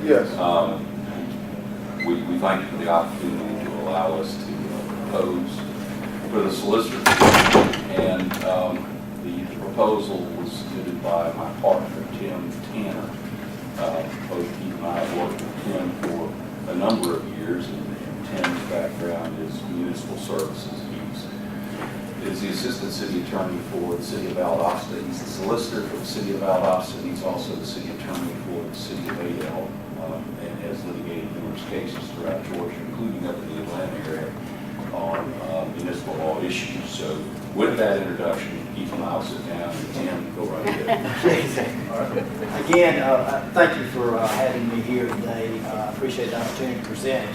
Yes. We thank you for the opportunity to allow us to propose for the solicitor position, and the proposal was submitted by my partner, Tim Tanner. Both Keith and I have worked with Tim for a number of years, and Tim's background is municipal services. Is the Assistant City Attorney for the City of Valdosta. He's the Solicitor for the City of Valdosta, and he's also the City Attorney for the City of Adel, and has litigated numerous cases throughout Georgia, including up in the Atlanta area, on municipal law issues. So with that introduction, Keith and I will sit down, and Tim, go right ahead. Again, thank you for having me here today. I appreciate the opportunity to present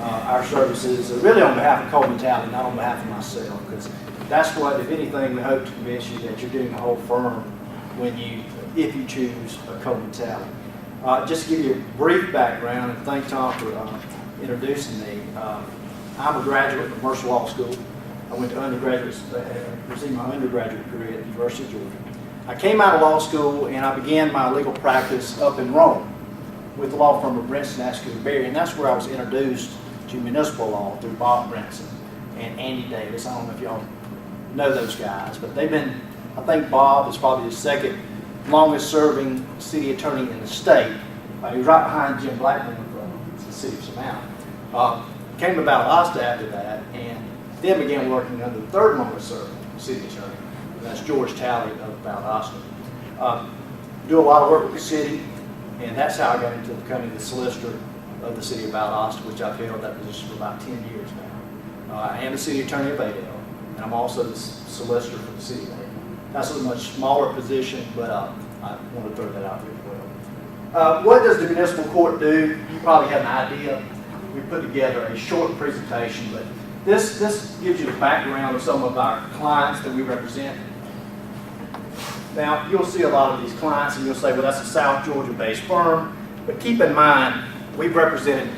our services, really on behalf of Coleman Talley, not on behalf of myself, because that's what, if anything, we hope to convince you that you're doing the whole firm when if you choose a Coleman Talley. Just to give you a brief background, and thank Tom for introducing me. I'm a graduate of Mercer Law School. I went to received my undergraduate career at the University of Georgia. I came out of law school and I began my legal practice up in Rome with the law firm of Brinson, Askew & Berry, and that's where I was introduced to municipal law through Bob Brinson and Andy Davis. I don't know if y'all know those guys, but they've been, I think Bob is probably the second longest serving city attorney in the state. He was right behind Jim Blackman from the city of Samantha. Came to Valdosta after that, and then began working under the third longest serving city attorney. That's George Talley of Valdosta. Do a lot of work with the city, and that's how I got into becoming the solicitor of the city of Valdosta, which I've held that position for about 10 years now. I am the city attorney of Adel, and I'm also the solicitor for the city of Adel. That's a much smaller position, but I want to throw that out there as well. What does the municipal court do? You probably have an idea. We put together a short presentation, but this gives you the background of some of our clients that we represent. Now, you'll see a lot of these clients, and you'll say, well, that's a South Georgia-based firm, but keep in mind, we've represented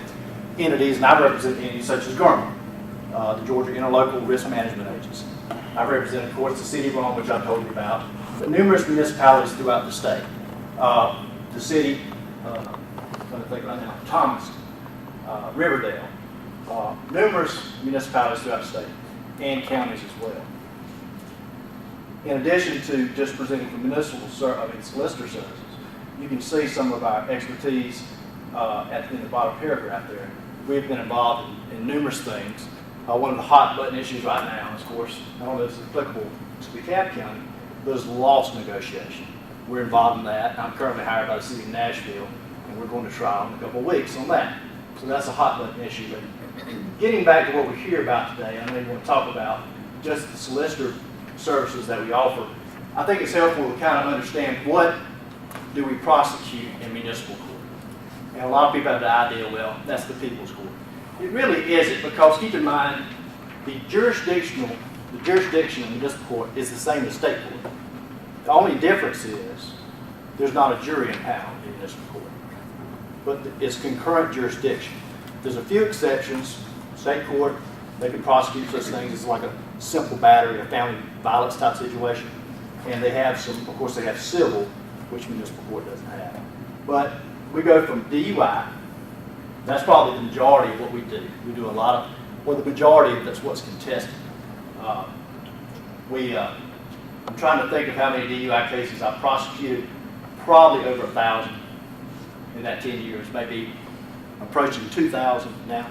entities, and I've represented entities such as GERMA, the Georgia Interlocal Risk Management Agency. I've represented, of course, the city of Rome, which I've told you about, but numerous municipalities throughout the state. The city, I'm trying to think right now, Thomas, Riverdale, numerous municipalities throughout the state, and counties as well. In addition to just presenting for municipal solicitor services, you can see some of our expertise in the bottom paragraph there. We've been involved in numerous things. One of the hot button issues right now is, of course, I don't know if it's applicable to DeKalb County, but it's loss negotiation. We're involved in that. I'm currently hired by the city of Nashville, and we're going to trial in a couple of weeks on that. So that's a hot button issue. But getting back to what we're here about today, I know you want to talk about just the solicitor services that we offer. I think it's helpful to kind of understand what do we prosecute in municipal court. And a lot of people have the idea, well, that's the people's court. It really isn't, because keep in mind, the jurisdiction of municipal court is the same as state court. The only difference is there's not a jury impounded in municipal court, but it's concurrent jurisdiction. There's a few exceptions. State court, they can prosecute such things as like a simple battery, a family violence type situation, and they have some, of course, they have civil, which municipal court doesn't have. But we go from DUI. That's probably the majority of what we do. We do a lot of, well, the majority of that's what's contested. I'm trying to think of how many DUI cases I've prosecuted, probably over 1,000 in that 10 years, maybe approaching 2,000 now.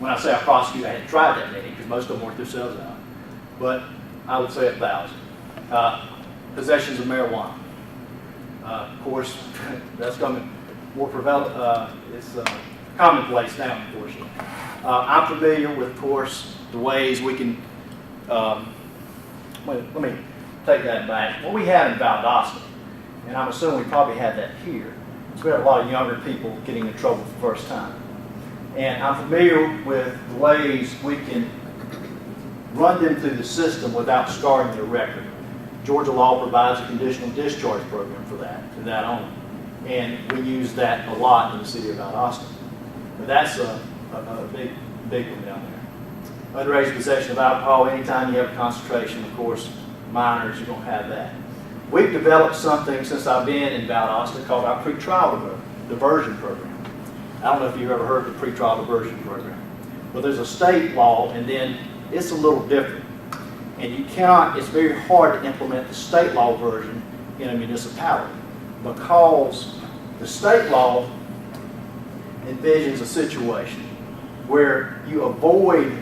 When I say I prosecute, I hadn't tried that many because most of them work themselves out. But I would say 1,000. Possessions of marijuana. Of course, that's coming more prevalent. It's commonplace now, unfortunately. I'm familiar with, of course, the ways we can, let me take that back. What we had in Valdosta, and I'm assuming we probably had that here, is we had a lot of younger people getting in trouble for the first time. And I'm familiar with the ways we can run them through the system without scarring their record. Georgia law provides a conditional discharge program for that, to that only. And we use that a lot in the city of Valdosta. But that's a big one down there. Underage possession of alcohol, anytime you have a concentration, of course, minors, you don't have that. We've developed something since I've been in Valdosta called our pretrial diversion program. I don't know if you've ever heard of the pretrial diversion program. Well, there's a state law, and then it's a little different. And you cannot, it's very hard to implement the state law version in a municipality because the state law envisions a situation where you avoid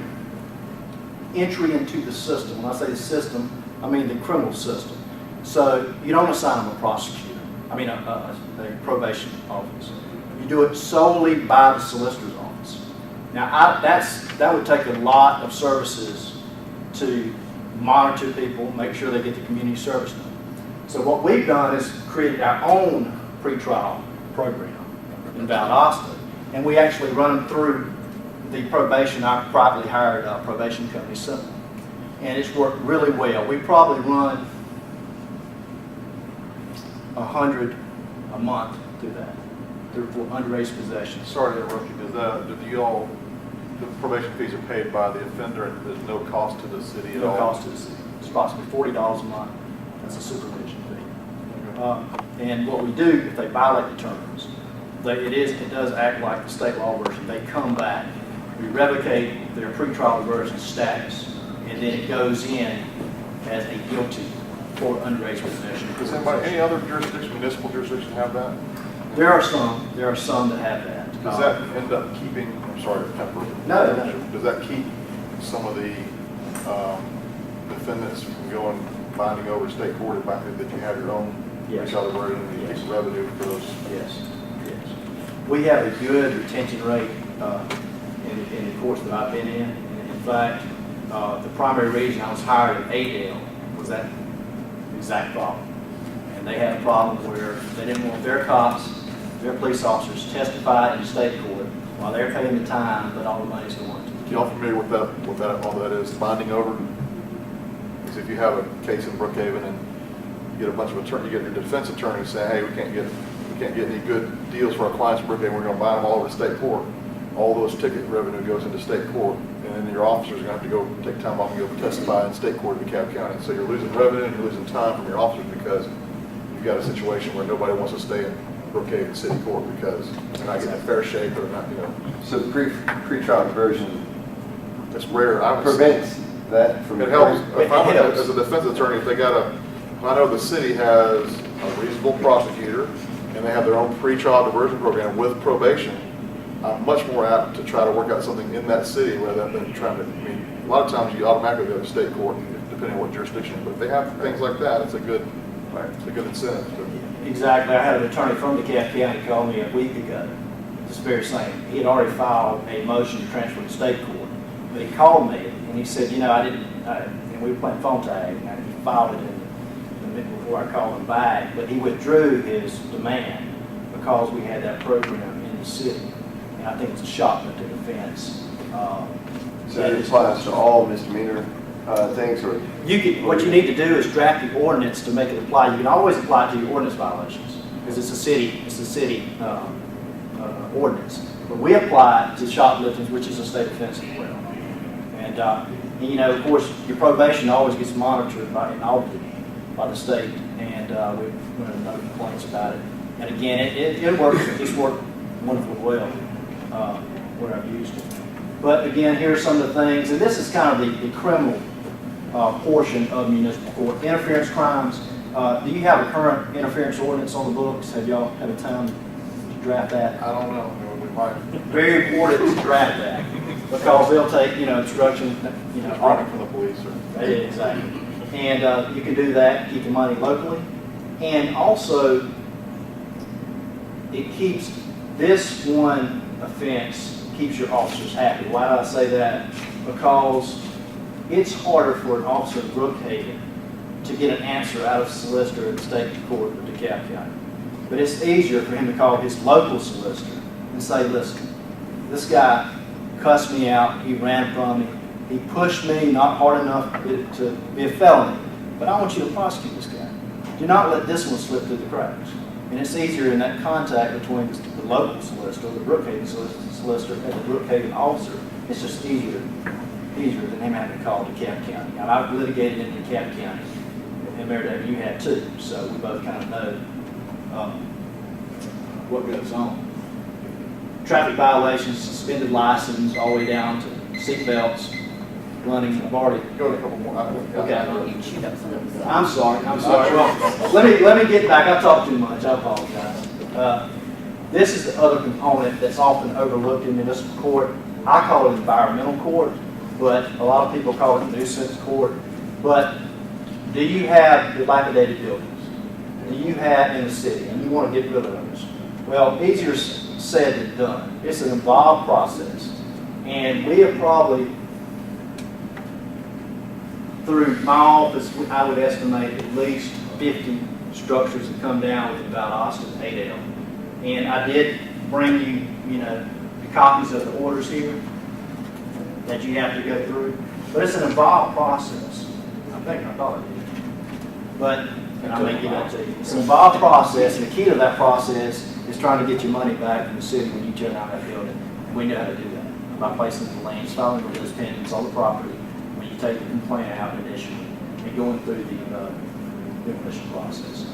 entry into the system. When I say the system, I mean the criminal system. So you don't assign them a prosecutor, a probation office. You do it solely by the solicitor's office. Now, that would take a lot of services to monitor people, make sure they get the community service done. So what we've done is created our own pretrial program in Valdosta, and we actually run them through the probation, our privately hired probation company, Simple. And it's worked really well. We probably run 100 a month through that, through underage possession. Sorry to interrupt you, the probation fees are paid by the offender and there's no cost to the city at all? No cost to the city. It's approximately $40 a month. That's a supervision fee. And what we do, if they violate the terms, it does act like the state law version. They come back, we revocate their pretrial diversion status, and then it goes in as a guilty for underage possession. Does any other jurisdiction, municipal jurisdiction have that? There are some that have that. Does that end up keeping, I'm sorry to temper. No. Does that keep some of the defendants from binding over state court if that you have your own Yes. pretrial diversion and you Yes. get revenue for those? Yes. We have a good retention rate in the courts that I've been in. In fact, the primary reason I was hired at ADL was that exact problem. And they had a problem where they didn't want their cops, their police officers to testify in state court while they're paying the time, but all the money's going to the Y'all familiar with that, all that is, binding over? Because if you have a case in Brookhaven and you get a bunch of attorneys, you get your defense attorney saying, hey, we can't get any good deals for our clients in Brookhaven, we're going to bind them all over to state court. All those ticket revenue goes into state court, and then your officers are going to have to go take time off and go testify in state court in DeKalb County. So you're losing revenue and you're losing time from your officers because you've got a situation where nobody wants to stay in Brookhaven City Court because they're not getting a fair shake or not, So the pretrial diversion it's rare. prevents that from It helps. occurring? If I'm as a defense attorney, if I know the city has a reasonable prosecutor and they have their own pretrial diversion program with probation, I'm much more apt to try to work out something in that city rather than trying to, a lot of times you automatically go to state court depending on what jurisdiction, but if they have things like that, it's a good incentive. Exactly. I had an attorney from DeKalb County call me a week ago. This very same. He had already filed a motion to transfer to state court. But he called me and he said, and we were playing phone tag, and he filed it before I called him back, but he withdrew his demand because we had that program in the city. And I think it's a shock to the defense. So it applies to all misdemeanor things, or? What you need to do is draft the ordinance to make it apply. You can always apply it to your ordinance violations because it's a city ordinance. But we apply it to shoplifting, which is a state offense as well. And of course, your probation always gets monitored and audited by the state, and we have no complaints about it. And again, it works. It's worked wonderfully well where I've used it. But again, here are some of the things, and this is kind of the criminal portion of municipal court. Interference crimes. Do you have a current interference ordinance on the books? Have y'all had a time to draft that? I don't know. We might. Very important to draft that because they'll take obstruction, Running from the police. Exactly. And you can do that, keep the money locally, and also it keeps this one offense keeps your officers happy. Why do I say that? Because it's harder for an officer in Brookhaven to get an answer out of a solicitor in the state court of DeKalb County. But it's easier for him to call his local solicitor and say, listen, this guy cussed me out, he ran from me, he pushed me not hard enough to be a felony, but I want you to prosecute this guy. Do not let this one slip through the cracks. And it's easier in that contact between the local solicitor, the Brookhaven solicitor, and the Brookhaven officer. It's just easier than him having to call DeKalb County. Now, I've litigated in DeKalb County, and Mary David, you had too, so we both kind of know what goes on. traffic violations, suspended license, all the way down to seat belts, running. I've already. Go to a couple more. Okay. I'm sorry. Well, let me get back. I talked too much. I apologize. This is the other component that's often overlooked in municipal court. I call it environmental court, but a lot of people call it nuisance court. But do you have dilapidated buildings? Do you have in the city, and you want to get rid of those? Well, easier said than done. It's an involved process, and we have probably, through my office, I would estimate at least 50 structures that come down with Valdosta 8L. And I did bring you, the copies of the orders here that you have to go through. But it's an involved process. I thought I did. But, and I may give that to you. It's an involved process, and the key to that process is trying to get your money back from the city when you tear down that building. And we know how to do that by placing the liens, filing the list pendants on the property when you take the complaint out initially and going through the demolition process.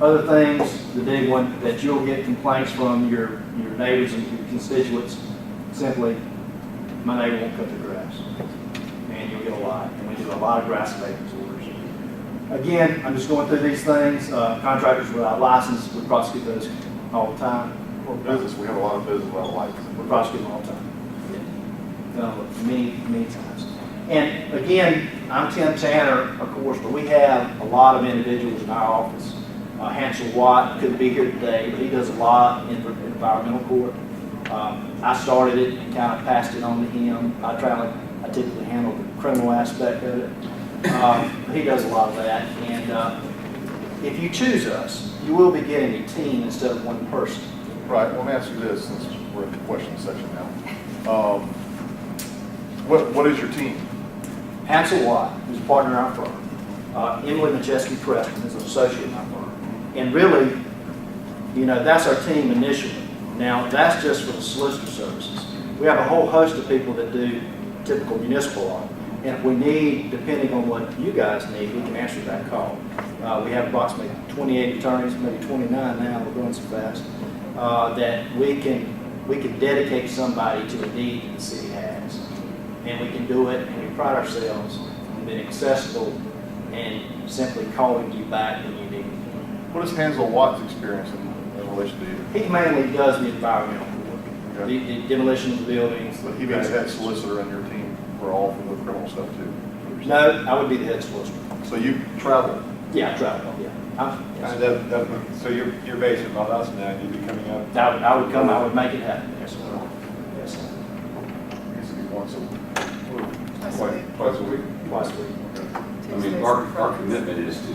Other things, the big one, that you'll get complaints from your neighbors and your constituents, simply, my neighbor won't cut the grass. And you'll get a lot. And we do a lot of grass abatement orders. Again, I'm just going through these things. Contractors without license, we prosecute those all the time. For business, we have a lot of business without license. We prosecute them all the time. Many times. And again, I'm Tim Tanner, of course, but we have a lot of individuals in our office. Hansel Watt couldn't be here today, but he does a lot in environmental court. I started it and kind of passed it on to him. I typically handle the criminal aspect of it. He does a lot of that. And if you choose us, you will be getting a team instead of one person. Right, well, let me ask you this, since we're in the question section now. What is your team? Hansel Watt, who's a partner in our firm. Emily McChesky Preston is an associate in our firm. And really, that's our team initially. Now, that's just for the solicitor services. We have a whole host of people that do typical municipal law. And if we need, depending on what you guys need, we can answer that call. We have approximately 28 attorneys, maybe 29 now, we're going so fast, that we can dedicate somebody to a need that the city has. And we can do it, and we pride ourselves on being accessible and simply calling you back when you need it. What is Hansel Watt's experience in relation to you? He mainly does the environmental work, Okay. the demolition of the buildings. But he being the head solicitor in your team for all for the criminal stuff too? No, I would be the head solicitor. So you travel? Yeah, I travel, yeah. So you're based in Valdosta now, and you'd be coming up? I would come, I would make it happen, yes, sir. Yes, sir. It used to be once a week. Twice a week? Twice a week. I mean, our commitment is to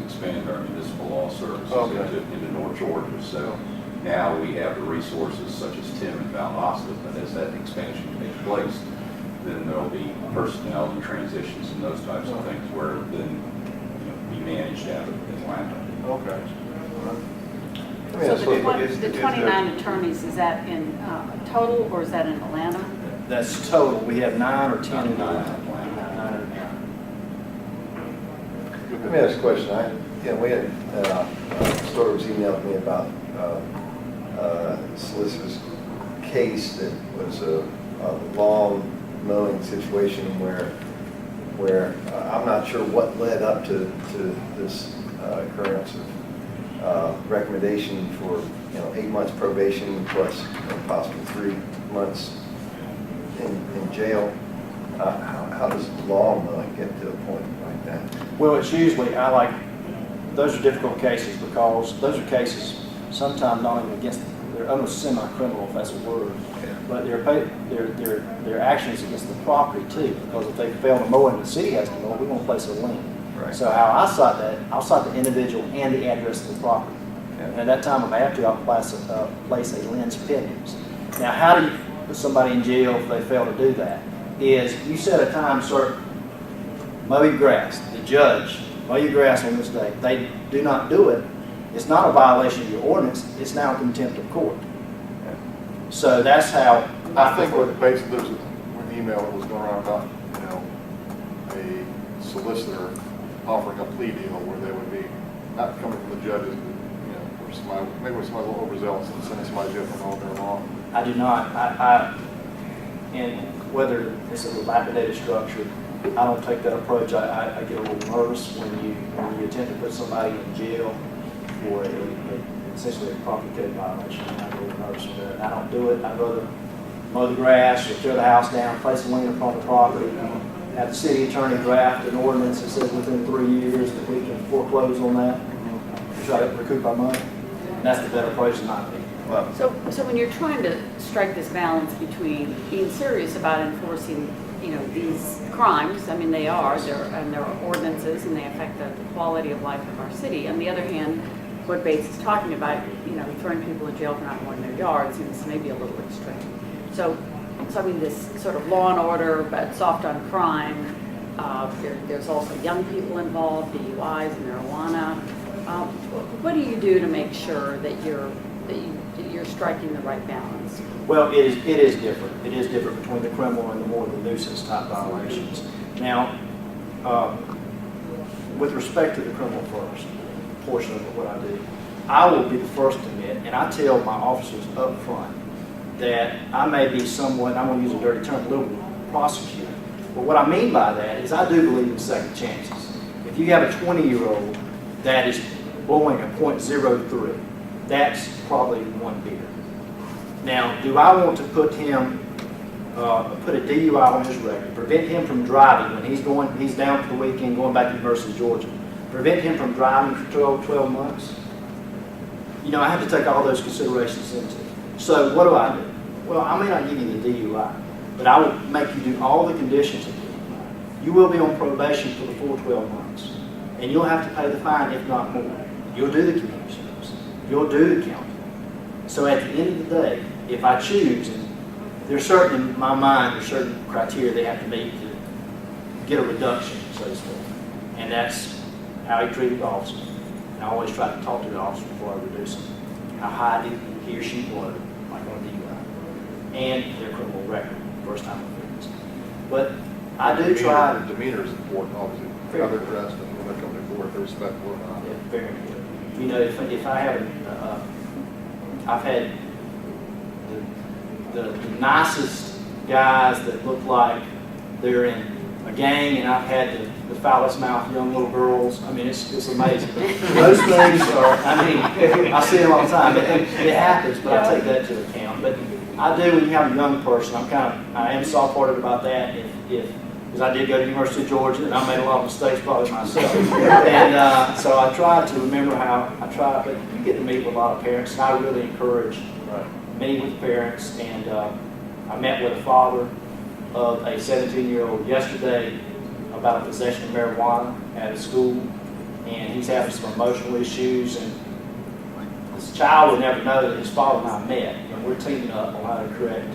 expand our municipal law services into North Georgia. So now we have the resources such as Tim and Valdosta, but as that expansion takes place, then there'll be personnel and transitions and those types of things where then be managed out of Atlanta. Okay. So the 29 attorneys, is that in total or is that in Atlanta? That's total. We have 9 or 10 in Nine in Atlanta. Atlanta. 9 or 10. Let me ask a question. We had, Storer was emailed me about solicitor's case that was a long mowing situation where I'm not sure what led up to this occurrence of recommendation for 8 months probation plus possibly 3 months in jail. How does law mowing get to a point like that? Well, it's usually, those are difficult cases because those are cases sometimes not even against, they're almost semi-criminal if that's a word. Yeah. But they're actions against the property too, because if they fail to mow it and the city has to mow it, we're going to place a lien. Right. So how I cite that, I'll cite the individual and the address of the property. Yeah. And at that time, if I have to, I'll place a liens pendants. Now, how do you put somebody in jail if they fail to do that? Is you set a time certain, mow your grass, the judge, mow your grass on this day. They do not do it, it's not a violation of your ordinance, it's now contempt of court. So that's how I think what basically there's an email that was going around about, a solicitor offering a plea deal where they would be not coming from the judges, but, somebody, maybe somebody's a little overzealous and sending somebody to jail for all their law. I do not. And whether it's a dilapidated structure, I don't take that approach. I get a little nervous when you attempt to put somebody in jail for essentially a property code violation. I get a little nervous with that. And I don't do it. I'd rather mow the grass or tear the house down, place a lien upon the property, have the city attorney draft an ordinance that says within 3 years that we can foreclose on that, to try to recoup our money. And that's the better approach in my opinion. Well, So when you're trying to strike this balance between being serious about enforcing, these crimes, I mean, there are ordinances and they affect the quality of life of our city. On the other hand, what Bates is talking about, throwing people in jail for not mowing their yards seems maybe a little extreme. So I mean, this sort of law and order, but soft on crime. There's also young people involved, DUIs and marijuana. What do you do to make sure that you're striking the right balance? Well, it is different. It is different between the criminal and the more the nuisance type violations. Now, with respect to the criminal first portion of what I do, I will be the first to admit, and I tell my officers up front that I may be somewhat, I'm going to use a dirty term, liberal prosecutor. But what I mean by that is I do believe in second chances. If you have a 20-year-old that is blowing a .03, that's probably one beer. Now, do I want to put him, put a DUI on his record, prevent him from driving when he's down for the weekend going back to University of Georgia, prevent him from driving for 12 months? I have to take all those considerations into it. So what do I do? Well, I may not give you the DUI, but I will make you do all the conditions of DUI. You will be on probation for the full 12 months, and you'll have to pay the fine, if not more. You'll do the community service. You'll do the county. So at the end of the day, if I choose, and there's certain, in my mind, there's certain criteria they have to meet to get a reduction, so to speak. And that's how he treated the officer. And I always try to talk to the officer before I reduce him. How high did he or she blow, like on a DUI, and their criminal record, first time offense. But I do try. The demeanor is important, obviously. How they're dressed and when they're coming to court, if they're respectful or not. Yeah, very important. If I have, I've had the nicest guys that look like they're in a gang, and I've had the foulest mouthed young little girls. I mean, it's amazing. Those things are, I see them all the time. It happens, but I take that to account. But I do, when you have a young person, I am soft-hearted about that. Because I did go to the University of Georgia, and I made a lot of mistakes probably myself. And so I try to remember but you get to meet with a lot of parents, and I really encourage meeting with parents. And I met with a father of a 17-year-old yesterday about a possession of marijuana at a school, and he's having some emotional issues, and this child would never know that his father and I met, and we're teaming up on how to correct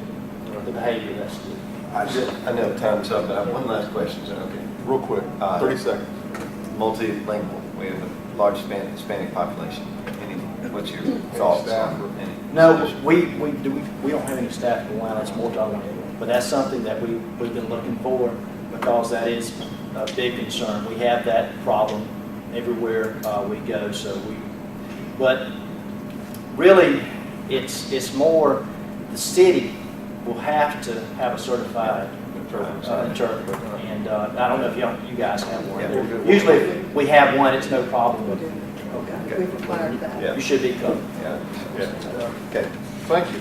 the behavior of that student. I know time's up, but I have one last question. Okay, real quick, 30 seconds. Multilingual. We have a large Hispanic population. What's your thoughts staff on or any? No, we don't have any staff in Atlanta. It's multilingual, but that's something that we've been looking for because that is a big concern. We have that problem everywhere we go. But really, it's more the city will have to have a certified interpreter. And I don't know if you guys have one. Yeah, we're good. Usually, if we have one, it's no problem. Okay. We've required that. Yeah. You should be covered. Yeah. Yeah. Okay. Thank you.